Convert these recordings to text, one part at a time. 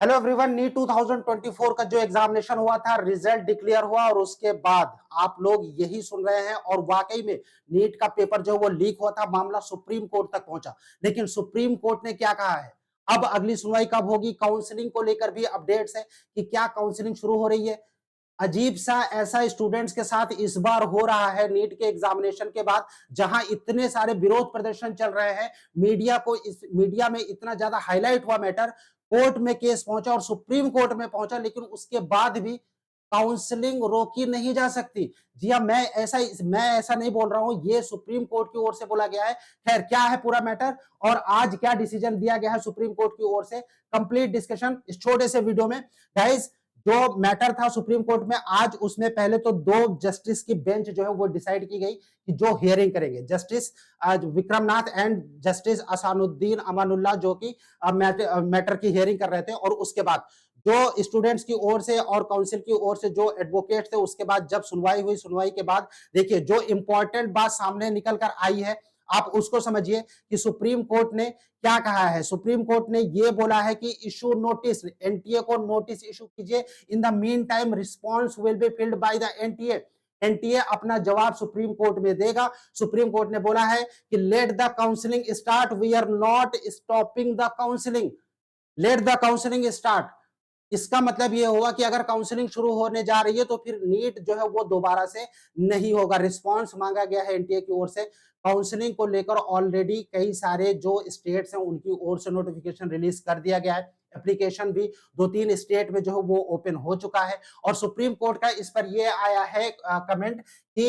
Hello everyone, NEET 2024 का जो examination हुआ था, रिजल्ट डिक्लेयर हुआ और उसके बाद आप लोग यही सुन रहे हैं और वाकई में नीट का पेपर जो वो लीक हुआ था, मामला सुप्रीम कोर्ट तक पहुंचा। लेकिन सुप्रीम कोर्ट ने क्या कहा है, अब अगली सुनवाई कब होगी, काउंसलिंग को लेकर भी अपडेट्स है कि क्या काउंसलिंग शुरू हो रही है। अजीब सा ऐसा स्टूडेंट्स के साथ इस बार हो रहा है नीट के एग्जामिनेशन के बाद, जहां इतने सारे विरोध प्रदर्शन चल रहे हैं। मीडिया में इतना ज्यादा हाईलाइट हुआ मैटर, कोर्ट में केस पहुंचा और सुप्रीम कोर्ट में पहुंचा, लेकिन उसके बाद भी काउंसलिंग रोकी नहीं जा सकती। जी हाँ, मैं ऐसा नहीं बोल रहा हूं, ये सुप्रीम कोर्ट की ओर से बोला गया है। खैर, क्या है पूरा मैटर और आज क्या डिसीजन दिया गया है सुप्रीम कोर्ट की ओर से, कंप्लीट डिस्कशन इस छोटे से वीडियो में। गाइस, जो मैटर था सुप्रीम कोर्ट में आज, उसमें पहले तो दो जस्टिस की बेंच जो है वो डिसाइड की गई कि जो हियरिंग करेंगे, justice Vikramnath and justice Ahsanuddin Amanullah, जो कि मैटर की हियरिंग कर रहे थे। और उसके बाद जो स्टूडेंट्स की ओर से और काउंसिल की ओर से जो एडवोकेट थे, उसके बाद जब सुनवाई हुई, सुनवाई के बाद देखिए जो इंपॉर्टेंट बात सामने निकल कर आई है, आप उसको समझिए कि सुप्रीम कोर्ट ने क्या कहा है। सुप्रीम कोर्ट ने यह बोला है कि इशू नोटिस, एनटीए को नोटिस इशू कीजिए। इन the mean time response will be filed by the NTA. NTA अपना जवाब सुप्रीम कोर्ट में देगा। सुप्रीम कोर्ट ने बोला है कि let the counselling start, we are not stopping the counselling, let the counselling start. इसका मतलब ये होगा कि अगर काउंसलिंग शुरू होने जा रही है तो फिर नीट जो है वो दोबारा से नहीं होगा। रिस्पांस मांगा गया है एनटीए की ओर से। काउंसलिंग को लेकर ऑलरेडी कई सारे जो स्टेट्स हैं उनकी ओर से नोटिफिकेशन रिलीज कर दिया गया है। एप्लीकेशन भी दो तीन स्टेट में जो है वो ओपन हो चुका है और सुप्रीम कोर्ट का इस पर ये आया है कमेंट कि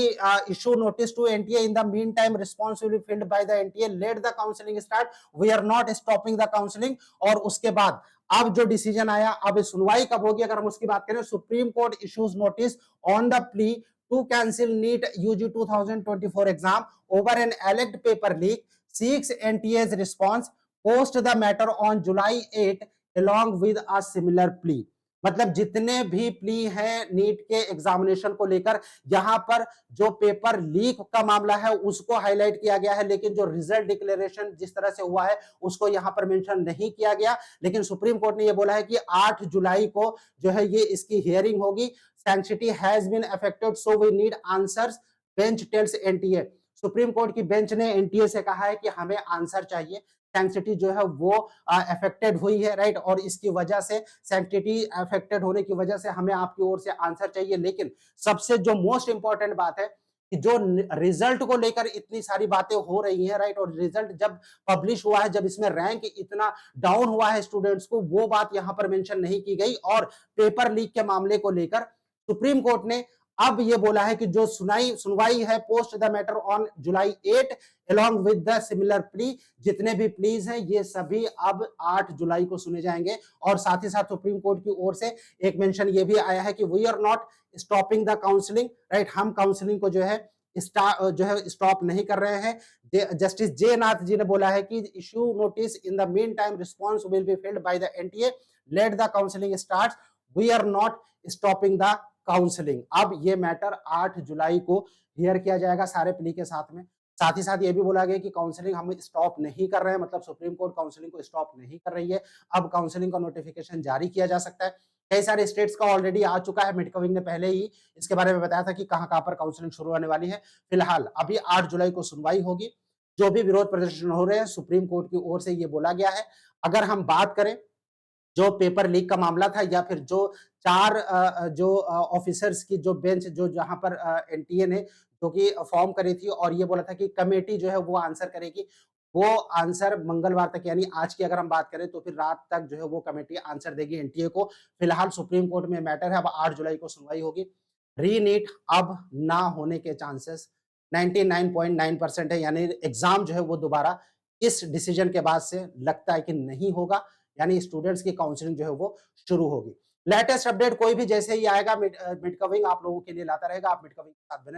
issue notice to NTA, in the mean time response will be filed by the NTA, let the counselling start, we are not stopping the counselling. और उसके बाद अब जो डिसीजन आया, अब सुनवाई कब होगी, अगर हम उसकी बात करें, Supreme Court issues notice on the plea to cancel NEET UG 2024 exam over an alleged paper leak, seeks NTA's response, post the matter on July 8 along with a similar plea। मतलब जितने भी प्ली हैं NEET के examination को लेकर, यहां पर जो पेपर लीक का मामला है उसको हाईलाइट किया गया है, लेकिन जो रिजल्ट डिक्लेरेशन जिस तरह से हुआ है उसको यहां पर मेंशन नहीं किया गया। लेकिन सुप्रीम कोर्ट ने यह बोला है कि 8 जुलाई को जो है ये इसकी हियरिंग होगी। Sanctity has been affected, so we need answers, bench tells NTA. Supreme court की बेंच ने एनटीए से कहा है कि हमें आंसर चाहिए। सैंक्टिटी जो है वो अफेक्टेड हुई है, राइट, और इसकी वजह से, सैंक्टिटी अफेक्टेड होने की वजह से हमें आपकी ओर से आंसर चाहिए। लेकिन सबसे जो मोस्ट इंपॉर्टेंट बात है कि जो रिजल्ट को लेकर इतनी सारी बातें हो रही हैं, राइट, और रिजल्ट जब पब्लिश हुआ है, जब इसमें रैंक इतना डाउन हुआ है स्टूडेंट्स को, वो बात यहां पर मेंशन नहीं की गई। और पेपर लीक के मामले को लेकर सुप्रीम कोर्ट ने अब ये बोला है कि जो सुनवाई है, post the matter on July 8 along with the similar plea, जितने भी प्लीज हैं ये सभी अब 8 जुलाई को सुने जाएंगे। और साथ ही साथ सुप्रीम कोर्ट की ओर से एक मेंशन ये भी आया है कि we are not stopping the counselling, right, हम काउंसलिंग को जो है स्टॉप नहीं कर रहे हैं। जस्टिस जे नाथ जी ने बोला है कि issue notice, in the mean time response will be filed by the NTA, let the counselling start, we are not stopping the counselling. अब ये मैटर 8 जुलाई को हियर किया जाएगा सारे प्ली के साथ में। साथ ही साथ ये भी बोला गया कि काउंसलिंग हम स्टॉप नहीं कर रहे हैं, मतलब सुप्रीम कोर्ट काउंसलिंग को स्टॉप नहीं कर रही है। अब काउंसलिंग का नोटिफिकेशन जारी किया जा सकता है। कई सारे स्टेट्स का ऑलरेडी आ चुका है। मिडकविंग ने पहले ही इसके बारे में बताया था कि कहां-कहां पर काउंसलिंग शुरू होने वाली है। फिलहाल अभी 8 जुलाई को सुनवाई होगी। जो भी विरोध प्रदर्शन हो रहे हैं, सुप्रीम कोर्ट की ओर से ये बोला गया है। अगर हम बात करें जो पेपर लीक का मामला था, या फिर जो 4 जो ऑफिसर्स की जो बेंच, जो जहां पर एनटीए ने जो कि फॉर्म करी थी और ये बोला था कि कमेटी जो है वो आंसर करेगी, वो आंसर मंगलवार तक, यानी आज की अगर हम बात करें तो फिर रात तक जो है वो कमेटी आंसर देगी एनटीए को। फिलहाल सुप्रीम कोर्ट में मैटर है, अब 8 जुलाई को सुनवाई होगी। रीनीट अब ना होने के चांसेस 99.9% है, यानी एग्जाम जो है वो दोबारा इस डिसीजन के बाद से लगता है कि नहीं होगा, यानी स्टूडेंट्स की काउंसलिंग जो है वो शुरू होगी। लेटेस्ट अपडेट कोई भी जैसे ही आएगा, मिड कविंग आप लोगों के लिए लाता रहेगा। आप मिड कविंग के साथ बने